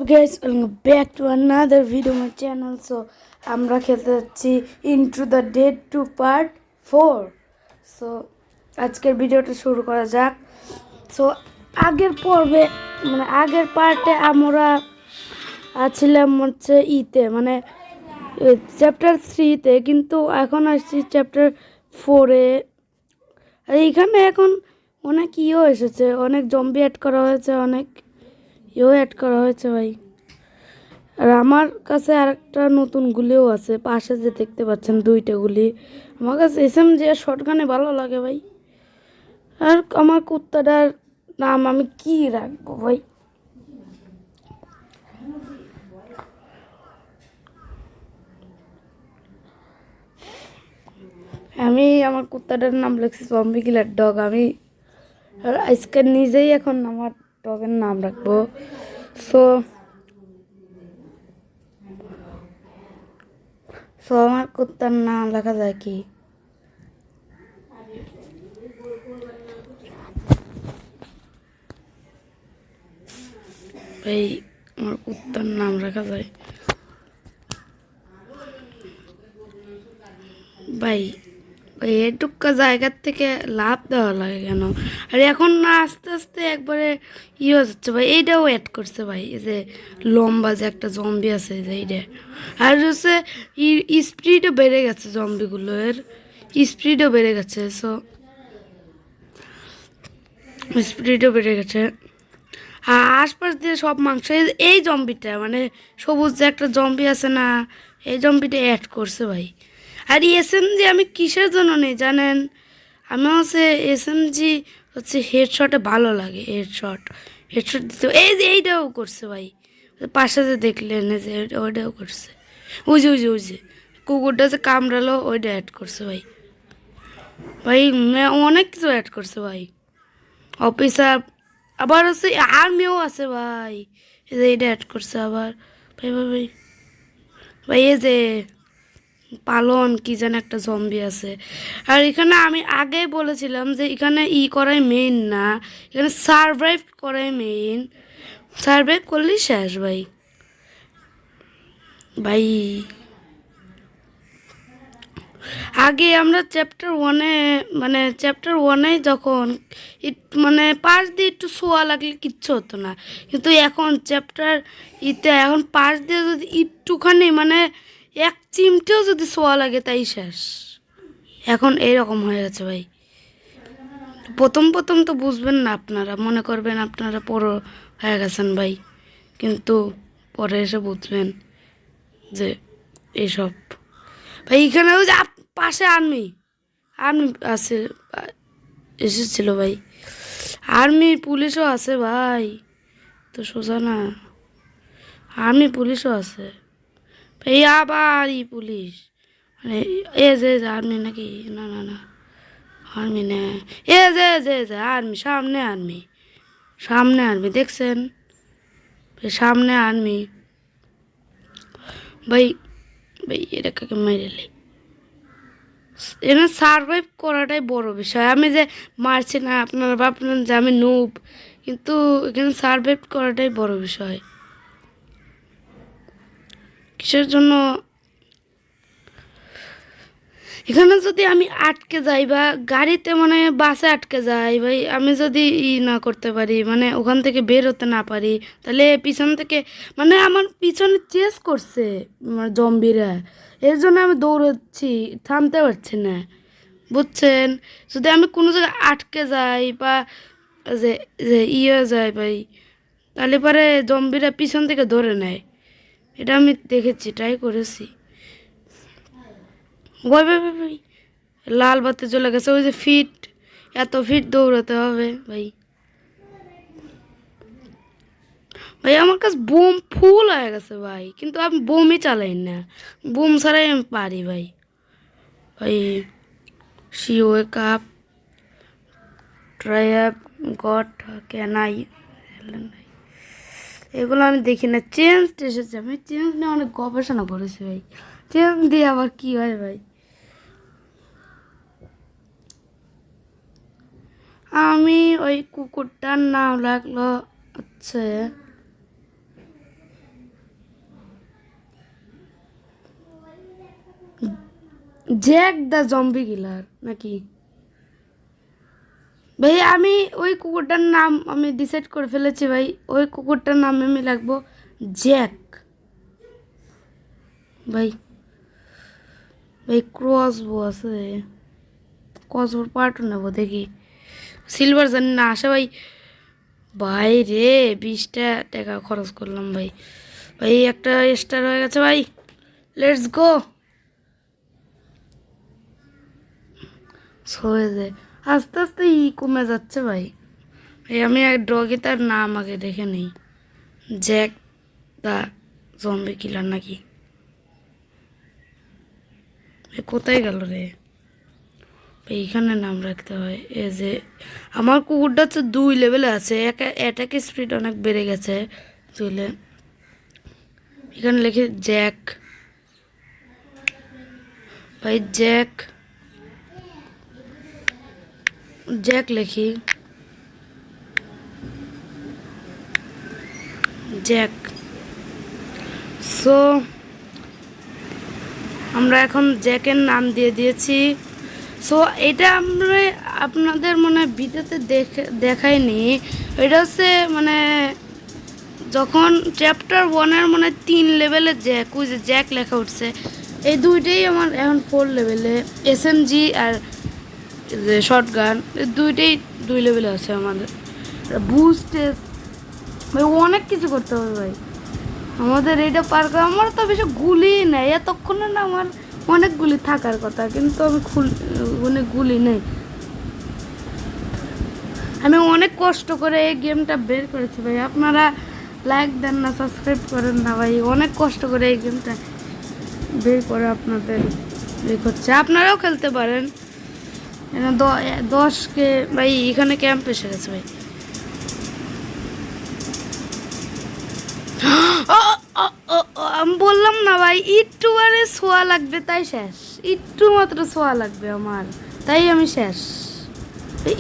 Guys, welcome back to another video on my channel. So আমরা খেলতে যাচ্ছি into the dead 2 part 4. So আজকের ভিডিওটা শুরু করা যাক. সো আগের পর্বে আগের পার্টে আমরা ছিলাম হচ্ছে মানে চ্যাপ্টার 3-তে, কিন্তু এখন আসছি চ্যাপ্টার 4-এ. আর এইখানে এখন অনেক এসেছে, অনেক জম্বি অ্যাড করা হয়েছে, অনেক অ্যাড করা হয়েছে ভাই. আর আমার কাছে আরেকটা নতুন গুলিও আছে, পাশে যে দেখতে পাচ্ছেন দুইটা গুলি. আমার কাছে SMG আর শটগানে ভালো লাগে ভাই. আর আমার কুত্তাটার নাম আমি কি রাখবো ভাই? আমি আমার কুত্তাটার নাম লিখছি জম্বি কিলার ডগ. আমি আজকে নিজেই এখন আমার ডগের নাম রাখবো. সো আমার কুত্তার নাম লেখা যায় কি? ভাই আমার কুত্তার নাম রাখা যায় ভাই এটুকা জায়গার থেকে লাভ দেওয়া লাগে কেন? আর এখন না আস্তে আস্তে একবারে হয়ে যাচ্ছে ভাই. এইটাও অ্যাড করছে ভাই, এই যে লম্বা যে একটা জম্বি আছে যে এইটা. আর হচ্ছে স্পিডও বেড়ে গেছে, জম্বিগুলোর স্পিডও বেড়ে গেছে. সো স্পিডও বেড়ে গেছে. আর আশপাশ দিয়ে সব মাংস, এই জম্বিটা সবুজ যে একটা জম্বি আছে না, এই জম্বিটা অ্যাড করছে ভাই. আর SMG আমি কিসের জন্য নেই জানেন? আমি হচ্ছে SMG হচ্ছে হেডশটে ভালো লাগে. হেডশট দিতে এই যে এইটাও করছে ভাই. পাশে যে দেখলেন যে ওইটাও করছে. ওই যে কুকুরটা যে কামড়ালো ওইটা অ্যাড করছে ভাই. ভাই অনেক কিছু অ্যাড করছে ভাই. অফিসার আবার হচ্ছে আর্মিও আছে ভাই. এই যে এটা অ্যাড করছে আবার. ভাই ভাই ভাই ভাই এই যে পালন কি যেন একটা জম্বি আছে. আর এখানে আমি আগেই বলেছিলাম যে এখানে করাই মেইন না, এখানে সারভাইভ করাই মেইন. সারভাইভ করলেই শেষ ভাই. ভাই আগে আমরা চ্যাপ্টার 1-এ যখন পাশ দিয়ে একটু ছোঁয়া লাগলে কিচ্ছু হতো না, কিন্তু এখন এখন পাশ দিয়ে যদি একটুখানি এক চিমটেও যদি ছোঁয়া লাগে তাই শেষ. এখন এইরকম হয়ে গেছে ভাই. প্রথম প্রথম তো বুঝবেন না, আপনারা মনে করবেন আপনারা পুরো হয়ে গেছেন ভাই, কিন্তু পরে এসে বুঝবেন যে এইসব. ভাই এখানে ওই যে পাশে আর্মি আছে, এসেছিল ভাই. আর্মি পুলিশও আছে ভাই, তো সোজা না. আর্মি পুলিশও আছে ভাই. আবার পুলিশ এ যে আর্মি নাকি? না না না, আর্মি না. যে আর্মি, সামনে আর্মি দেখছেন? সামনে আর্মি ভাই. ভাই এটা কাকে মেরেলি? এখানে সারভাইভ করাটাই বড় বিষয়. আমি যে মারছি না, আপনারা ভাবলেন যে আমি নুব, কিন্তু এখানে সারভাইভ করাটাই বড় বিষয়. কিসের জন্য? এখানে যদি আমি আটকে যাই বা গাড়িতে বাসে আটকে যাই ভাই, আমি যদি না করতে পারি, ওখান থেকে বের হতে না পারি, তাহলে পিছন থেকে আমার পিছনে চেস করছে জম্বিরা. এর জন্য আমি দৌড়চ্ছি, থামতে পারছি না, বুঝছেন? যদি আমি কোনো জায়গায় আটকে যাই বা যে যে হয়ে যায় ভাই, তাহলে পরে জম্বিরা পিছন থেকে ধরে নেয়. এটা আমি দেখেছি, ট্রাই করেছি. ভাই ভাই ভাই ভাই লাল বাতি চলে গেছে. ওই যে এত ফিট দৌড়াতে হবে ভাই. ভাই আমার কাছে বোম ফুল হয়ে গেছে ভাই, কিন্তু আমি বোমই চালাই না. বোম ছাড়াই আমি পারি ভাই. ভাই she wake up, try up, got, can I, এগুলো আমি দেখি না. চেঞ্জ এসেছে, আমি চেঞ্জ নিয়ে অনেক গবেষণা করেছি ভাই. চেঞ্জ দিয়ে আবার কি হয় ভাই? আমি ওই কুকুরটার নাম লাগলো হচ্ছে জ্যাক দ্য জম্বি কিলার নাকি? ভাই আমি ওই কুকুরটার নাম আমি ডিসাইড করে ফেলেছি ভাই, ওই কুকুরটার নাম আমি রাখবো জ্যাক। ভাই ভাই ক্রসবো আছে, ক্রসবোর পার্টও নেবো দেখি, সিলভার জানি না আসে ভাই। ভাই রে 20টা টাকা খরচ করলাম ভাই। ভাই একটা স্টার হয়ে গেছে ভাই, লেটস গো। হয়ে যায় আস্তে আস্তে কমে যাচ্ছে ভাই। এই আমি এক ডগে তার নাম আগে দেখে নেই, জ্যাক দা জম্বি কিলার নাকি? কোথায় গেল রে? এইখানে নাম রাখতে হয়। এই যে আমার কুকুরটা হচ্ছে 2 লেভেলে আছে, অ্যাটাক স্পিড অনেক বেড়ে গেছে তুইলে। এখানে লিখে জ্যাক, ভাই জ্যাক জ্যাক লিখি, জ্যাক। সো আমরা এখন জ্যাকের নাম দিয়ে দিয়েছি। সো এটা আমরা আপনাদের মনে ভিডিওতে দেখাইনি, এটা হচ্ছে মানে যখন চ্যাপ্টার 1-এর মানে 3 লেভেলে জ্যাক, ওই যে জ্যাক লেখা উঠছে, এই দুইটাই আমার এখন 4 লেভেলে। SMG আর যে শর্ট গান দুইটাই 2 লেভেলে আছে আমাদের। বুস্ট ভাই অনেক কিছু করতে হবে ভাই আমাদের এইটা পার করে। আমার তো বেশি গুলি নেই এতক্ষণে, না আমার অনেক গুলি থাকার কথা, কিন্তু আমি অনেক গুলি নেই। আমি অনেক কষ্ট করে এই গেমটা বের করেছি ভাই, আপনারা লাইক দেন না, সাবস্ক্রাইব করেন না ভাই। অনেক কষ্ট করে এই গেমটা বের করে আপনাদের বের করছে, আপনারাও খেলতে পারেন। 10কে ভাই এখানে ক্যাম্প এসে গেছে ভাই। আমি বললাম না ভাই একটু মানে ছোঁয়া লাগবে তাই শেষ, একটু মাত্র ছোঁয়া লাগবে আমার, তাই আমি শেষ।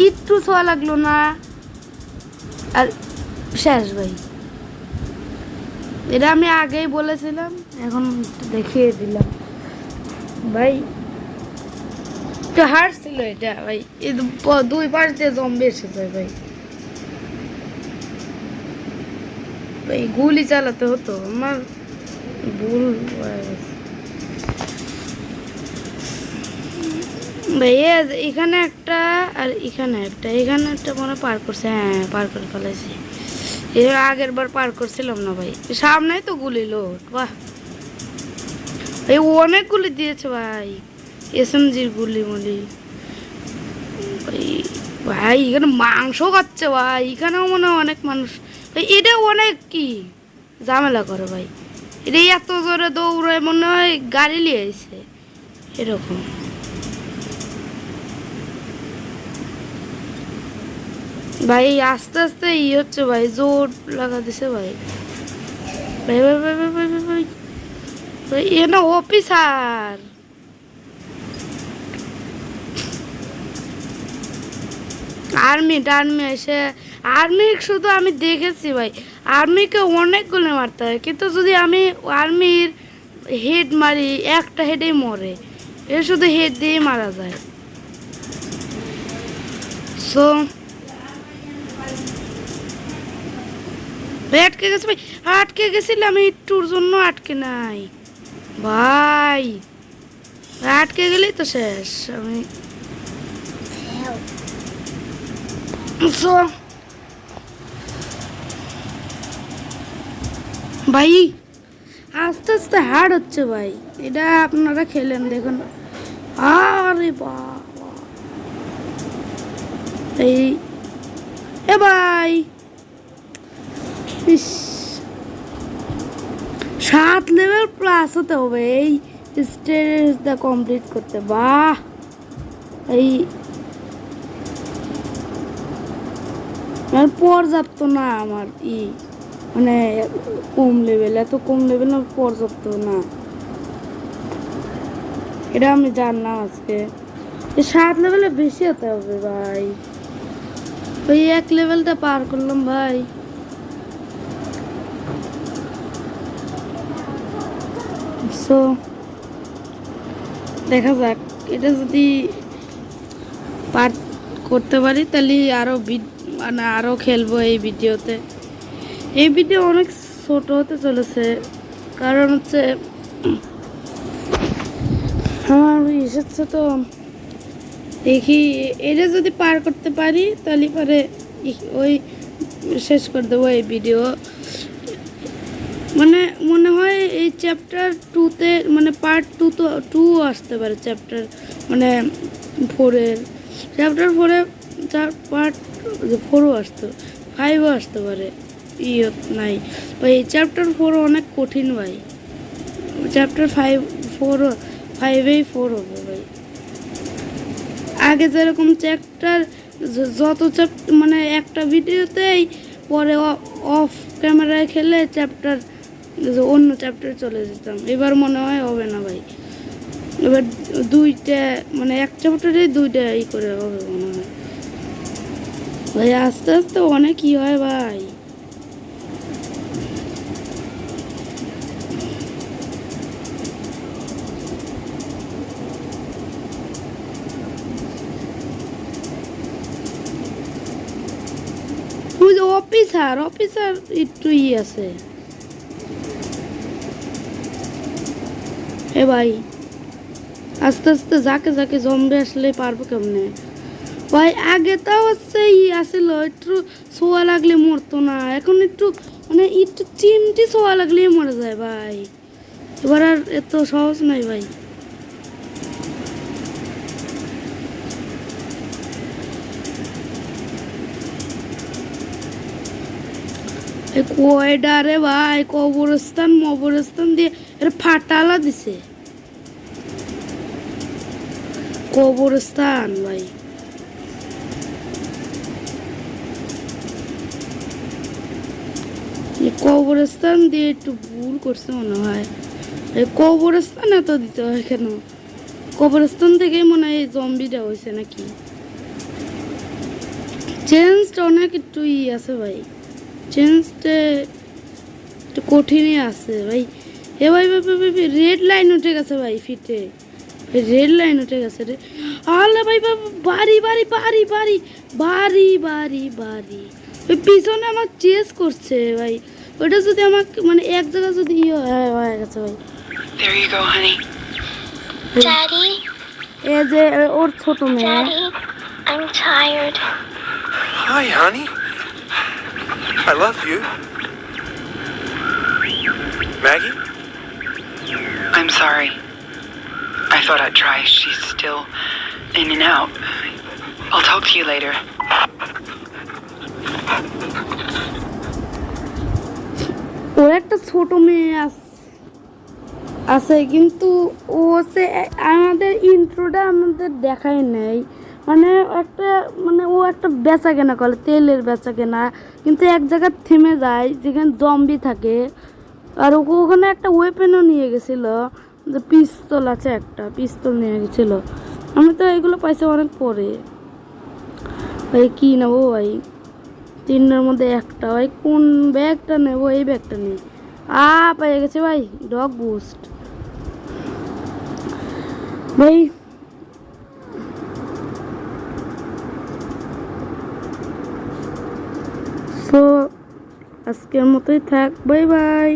একটু ছোঁয়া লাগলো না আর শেষ ভাই। এটা আমি আগেই বলেছিলাম, এখন দেখিয়ে দিলাম ভাই। একটু হার্ড ছিল এটা ভাই, 2 বার যে জম্বি এসেছে ভাই। ভাই গুলি চালাতে হতো, আমার ভুল হয়ে গেছে ভাই। এখানে একটা আর এখানে একটা মনে পার করছে, হ্যাঁ পার করে ফেলেছি। এর আগের বার পার করছিলাম না ভাই, সামনেই তো গুলি লোড। বাহ ভাই অনেক গুলি দিয়েছে ভাই, SMGর গুলি মুলি ভাই। ভাই এখানে মাংস খাচ্ছে ভাই, এখানেও মনে হয় অনেক মানুষ ভাই। এটা অনেক কি ঝামেলা করে ভাই, এটা এত জোরে দৌড়ায় মনে হয় গাড়ি নিয়ে আইছে এরকম। ভাই আস্তে আস্তে হচ্ছে ভাই, জোর লাগা দিছে ভাই। ভাই ভাই ভাই ভাই ভাই ভাই ভাই ভাই এ না অফিসার, আর্মি এসে আর্মি শুধু আমি দেখেছি ভাই, আর্মিকে অনেকগুলো মারতে হয়, কিন্তু যদি আমি আর্মির হেড মারি একটা হেডেই মরে, এ শুধু হেড দিয়ে মারা যায়। সো ভাই আটকে গেছে ভাই, আটকে গেছিলাম আমি একটুর জন্য, আটকে নাই ভাই। আটকে গেলেই তো শেষ আমি। ভাই আস্তে আস্তে হার্ড হচ্ছে ভাই, এটা আপনারা খেলেন দেখুন। আরে বাবা এই এ ভাই 7 লেভেল প্লাস হতে হবে এই স্টেজটা কমপ্লিট করতে। বাহ এই পর্যাপ্ত না আমার মানে কম লেভেল, এত কম লেভেল না, পর্যাপ্ত না, এটা আমি জানলাম আজকে। 7 লেভেলে বেশি হতে হবে ভাই, ওই 1 লেভেলটা পার করলাম ভাই। সো দেখা যাক। এটা যদি পার করতে পারি তাহলে আরও মানে আরও খেলবো এই ভিডিওতে। এই ভিডিও অনেক ছোট হতে চলেছে, কারণ হচ্ছে আমার এসেছে তো। দেখি এটা যদি পার করতে পারি তাহলে পরে ওই শেষ করে দেবো এই ভিডিও। মানে মনে হয় এই চ্যাপ্টার 2-তে মানে পার্ট 2 আসতে পারে, চ্যাপ্টার মানে 4-এর চ্যাপ্টার 4-এ পার্ট 4ও আসতে 5ও আসতে পারে। নাই ভাই, চ্যাপ্টার 4 অনেক কঠিন ভাই। চ্যাপ্টার 5-4-5-এই 4 হবে ভাই। আগে যেরকম চ্যাপ্টার যত চ্যাপ্টার মানে একটা ভিডিওতেই পরে অফ ক্যামেরায় খেলে চ্যাপ্টার অন্য চ্যাপ্টার চলে যেতাম। এবার মনে হয় হবে না ভাই, এবার 2টা মানে এক চ্যাপ্টারে 2টা করে হবে মনে হয় ভাই। আস্তে আস্তে অনেক হয় ভাই। অফিসার একটু আছে এ ভাই। আস্তে আস্তে যাকে জম্বি আসলে পারবো কেমনে ভাই। আগে তাও হচ্ছে আসিল একটু ছোঁয়া লাগলে মরতো না, এখন একটু মানে একটু চিমটি ছোঁয়া লাগলেই মরে যায় ভাই। এবার আর এত সহজ নয় ভাই। কয়ডা রে ভাই, কবরস্থান দিয়ে এটা ফাটালা দিছে। কবরস্থান ভাই, কবরস্থান দিয়ে একটু ভুল করছে মনে হয়। কবরস্থান এত দিতে হয় কেন? কবরস্থান থেকে মনে হয় জম্বিটা হয়েছে নাকি। চেঞ্জটা অনেক একটু আছে ভাই, চেঞ্জটা একটু কঠিনই আছে ভাই। এ ভাই রেড লাইন উঠে গেছে ভাই, ফিটে রেড লাইন উঠে গেছে রে। আলে ভাই বাড়ি বাড়ি বাড়ি বাড়ি বাড়ি বাড়ি বাড়ি ওই পিছনে আমার চেস করছে ভাই। ওটা যদি আমাকে মানে এক জায়গায় যদি হয়ে গেছে ভাই। There you go, honey. Daddy. এ যে ওর ছোট মেয়ে। Daddy, I'm tired. Hi, honey. I love you. Maggie? I'm sorry. I thought I'd try. She's still in and out. I'll talk to you later. ওর একটা ছোট মেয়ে আছে, কিন্তু ও হচ্ছে আমাদের ইন্ট্রোটা আমাদের দেখায় নেই। মানে একটা মানে ও একটা বেচা কেনা করে, তেলের বেচা কেনা, কিন্তু এক জায়গায় থেমে যায় যেখানে জম্বি থাকে। আর ওখানে একটা ওয়েপেনও নিয়ে গেছিলো, যে পিস্তল আছে, একটা পিস্তল নিয়ে গেছিলো। আমি তো এগুলো পাইছি অনেক পরে ভাই। কী নেবো ভাই? 3টার মধ্যে একটা ভাই। কোন ব্যাগটা নেবো? এই ব্যাগটা নেই। পেয়ে গেছে ভাই, ডগ বুস্ট ভাই। তো আজকের মতোই থাক, বাই বাই।